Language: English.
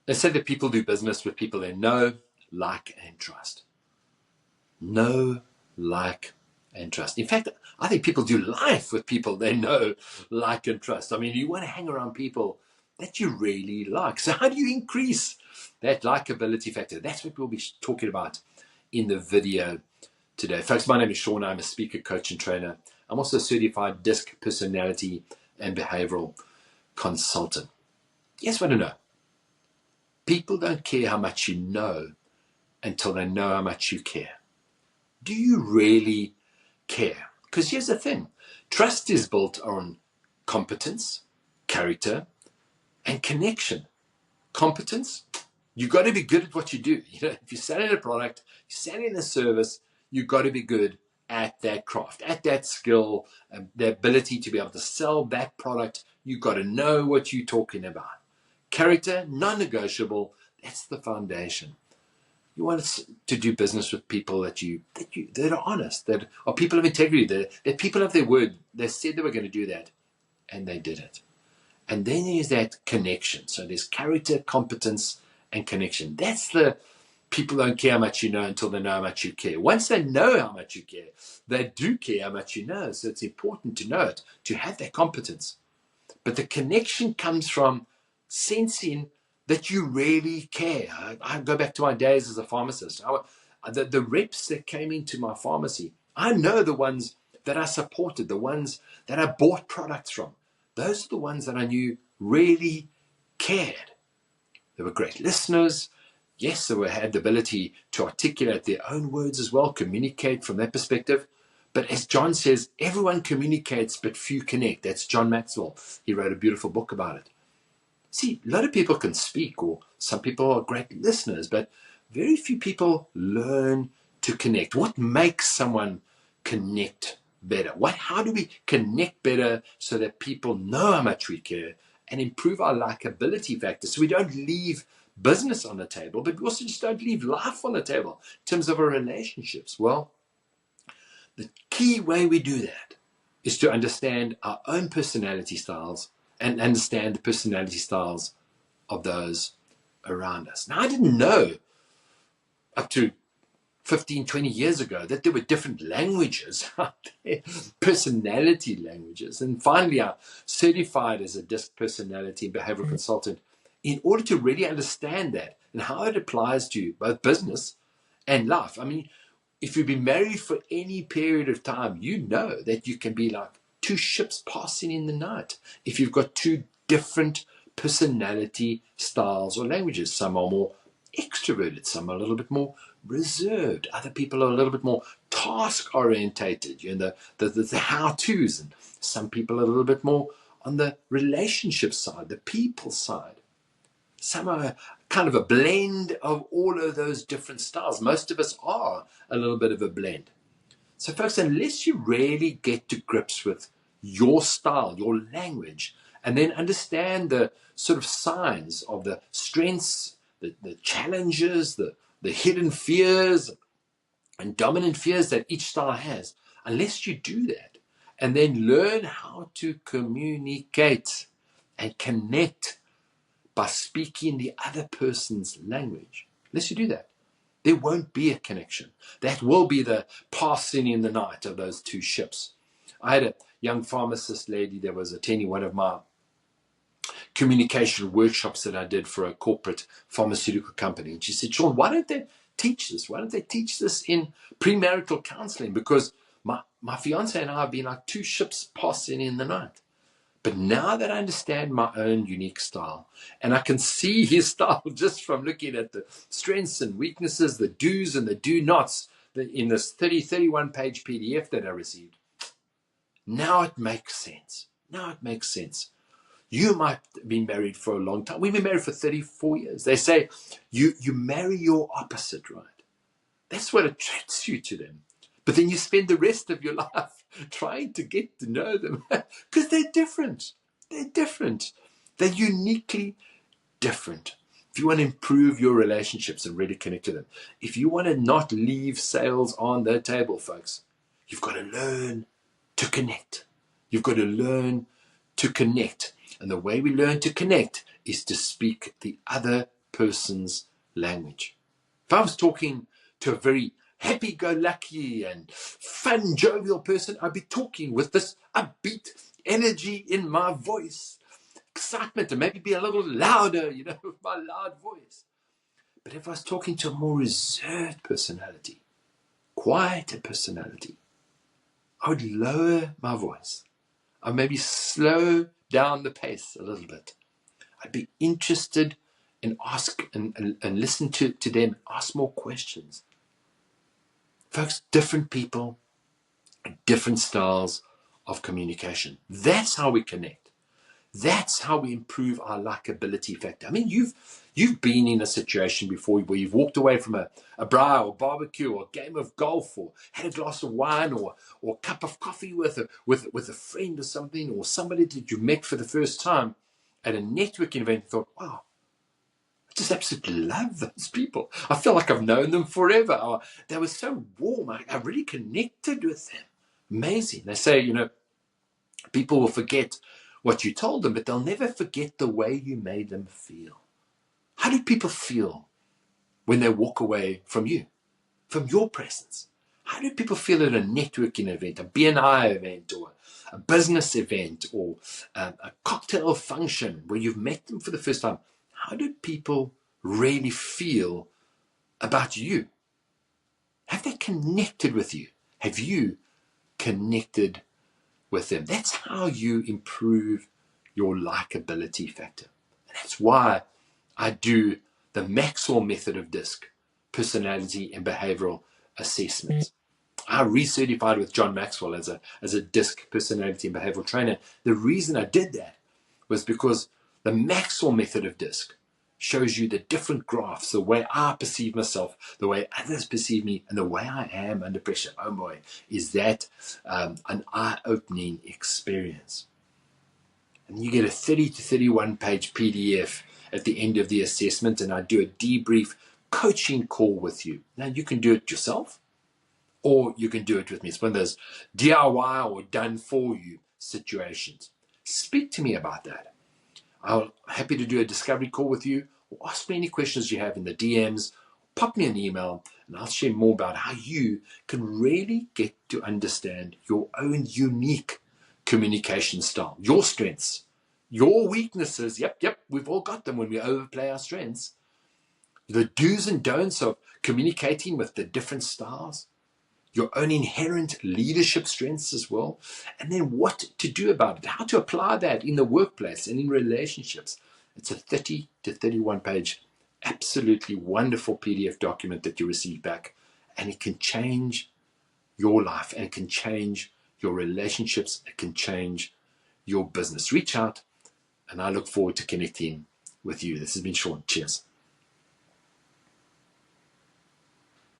They say that people do business with people they know, like, and trust. Know, like, and trust. In fact, I think people do life with people they know, like, and trust. I mean, you want to hang around people that you really like. So how do you increase that likability factor? That's what we'll be talking about in the video today. Folks, my name is Sean. I'm a speaker, coach, and trainer. I'm also a certified DISC personality and behavioral consultant. Yes, what I know. People don't care how much you know until they know how much you care. Do you really care? Because here's the thing. Trust is built on competence, character, and connection. Competence, you've got to be good at what you do. You know, if you're selling a product, you're selling a service, you've got to be good at that craft, at that skill, the ability to be able to sell that product. You've got to know what you're talking about. Character, non-negotiable. That's the foundation. You want to do business with people that are honest, that are people of integrity, that people of their word. They said they were going to do that, and they did it. And then there's that connection. So there's character, competence, and connection. That's the people don't care how much you know until they know how much you care. Once they know how much you care, they do care how much you know. So it's important to know it, to have that competence. But the connection comes from sensing that you really care. I go back to my days as a pharmacist. The reps that came into my pharmacy, I know the ones that I supported, the ones that I bought products from. Those are the ones that I knew really cared. They were great listeners. Yes, they had the ability to articulate their own words as well, communicate from that perspective. But as John says, everyone communicates, but few connect. That's John Maxwell. He wrote a beautiful book about it. See, a lot of people can speak, or some people are great listeners, but very few people learn to connect. What makes someone connect better? How do we connect better so that people know how much we care and improve our likability factor so we don't leave business on the table, but we also just don't leave life on the table in terms of our relationships? Well, the key way we do that is to understand our own personality styles and understand the personality styles of those around us. Now, I didn't know up to 15, 20 years ago that there were different languages out there, personality languages. And finally, I certified as a DISC personality and behavioral consultant in order to really understand that and how it applies to both business and life. I mean, if you've been married for any period of time, you know that you can be like two ships passing in the night if you've got two different personality styles or languages. Some are more extroverted, some are a little bit more reserved, other people are a little bit more task orientated, you know, the how-tos, and some people are a little bit more on the relationship side, the people side. Some are kind of a blend of all of those different styles. Most of us are a little bit of a blend. So folks, unless you really get to grips with your style, your language, and then understand the sort of signs of the strengths, the challenges, the hidden fears and dominant fears that each style has, unless you do that and then learn how to communicate and connect by speaking the other person's language, unless you do that, there won't be a connection. That will be the passing in the night of those two ships. I had a young pharmacist lady that was attending one of my communication workshops that I did for a corporate pharmaceutical company. And she said, Sean, why don't they teach this? Why don't they teach this in premarital counseling? Because my fiance and I have been like two ships passing in the night. But now that I understand my own unique style, and I can see his style just from looking at the strengths and weaknesses, the do's and the do nots in this 31 page PDF that I received, now it makes sense. Now it makes sense. You might be married for a long time. We've been married for 34 years. They say you marry your opposite, right? That's what attracts you to them. But then you spend the rest of your life trying to get to know them because they're different. They're different. They're uniquely different. If you want to improve your relationships and really connect to them, if you want to not leave sales on the table, folks, you've got to learn to connect. You've got to learn to connect. And the way we learn to connect is to speak the other person's language. If I was talking to a very happy-go-lucky and fun, jovial person, I'd be talking with this upbeat energy in my voice, excitement, and maybe be a little louder, with my loud voice. But if I was talking to a more reserved personality, quieter personality, I would lower my voice. I'd maybe slow down the pace a little bit. I'd be interested in ask and listen to them, ask more questions. Folks, different people, different styles of communication. That's how we connect. That's how we improve our likability factor. I mean, you've been in a situation before where you've walked away from a braai or barbecue or a game of golf or had a glass of wine or a cup of coffee with a friend or something, or somebody that you met for the first time at a networking event and thought, wow, I just absolutely love those people. I feel like I've known them forever. Or, they were so warm. I really connected with them. Amazing. They say, people will forget what you told them, but they'll never forget the way you made them feel. How do people feel when they walk away from you, from your presence? How do people feel at a networking event, a BNI event, or a business event, or a cocktail function where you've met them for the first time? How do people really feel about you? Have they connected with you? Have you connected with them? That's how you improve your likability factor. And that's why I do the Maxwell method of DISC, personality and behavioral assessments. I recertified with John Maxwell as a DISC personality and behavioral trainer. The reason I did that was because the Maxwell method of DISC shows you the different graphs, the way I perceive myself, the way others perceive me, and the way I am under pressure. Oh boy, is that an eye-opening experience. And you get a 30 to 31 page PDF at the end of the assessment, and I do a debrief coaching call with you. Now, you can do it yourself, or you can do it with me. It's one of those DIY or done for you situations. Speak to me about that. I'm happy to do a discovery call with you, or ask me any questions you have in the DMs. Pop me an email, and I'll share more about how you can really get to understand your own unique communication style, your strengths, your weaknesses. Yep, we've all got them when we overplay our strengths. The do's and don'ts of communicating with the different styles, your own inherent leadership strengths as well, and then what to do about it, how to apply that in the workplace and in relationships. It's a 30 to 31 page, absolutely wonderful PDF document that you receive back, and it can change your life, and it can change your relationships, it can change your business. Reach out, and I look forward to connecting with you. This has been Sean. Cheers.